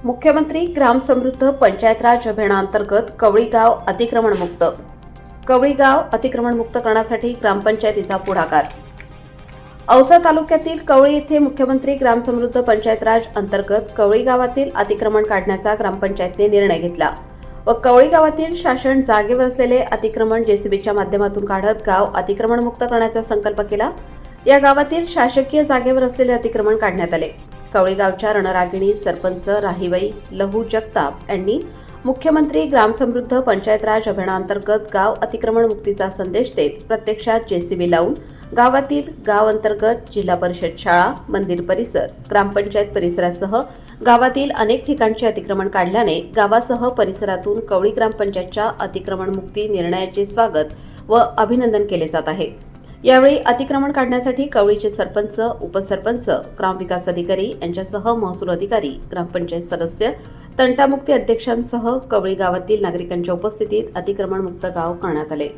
मुख्यमंत्री ग्राम समृद्ध पंचायत राज अभियानांतर्गत कवळी गाव अतिक्रमणमुक्त. कवळी गाव अतिक्रमणमुक्त करण्यासाठी ग्रामपंचायतीचा पुढाकार. औसा तालुक्यातील कवळी येथे मुख्यमंत्री ग्राम समृद्ध पंचायत राज अंतर्गत कवळी गावातील अतिक्रमण काढण्याचा ग्रामपंचायतीने निर्णय घेतला व कवळी गावातील शासन जागेवर असलेले अतिक्रमण जेसीबीच्या माध्यमातून काढत गाव अतिक्रमणमुक्त करण्याचा संकल्प केला. या गावातील शासकीय जागेवर असलेले अतिक्रमण काढण्यात आले. कवळी गावच्या रणरागिणी सरपंच राहीबाई लहू जगताप यांनी मुख्यमंत्री ग्राम समृद्ध पंचायत राज अभियानांतर्गत गाव अतिक्रमण मुक्तीचा संदेश देत प्रत्यक्षात जेसीबी लावून गावातील गाव अंतर्गत जिल्हा परिषद शाळा, मंदिर परिसर, ग्रामपंचायत परिसरासह गावातील अनेक ठिकाणचे अतिक्रमण काढल्याने गावासह परिसरातून कवळी ग्रामपंचायतच्या अतिक्रमण मुक्ती निर्णयाचे स्वागत व अभिनंदन केले जात आहे. यावेळी अतिक्रमण काढण्यासाठी कवळीचे सरपंच, उपसरपंच, ग्रामविकास अधिकारी यांच्यासह महसूल अधिकारी, ग्रामपंचायत सदस्य, तंटामुक्ती अध्यक्षांसह कवळी गावातील नागरिकांच्या उपस्थितीत अतिक्रमण मुक्त गाव करण्यात आले.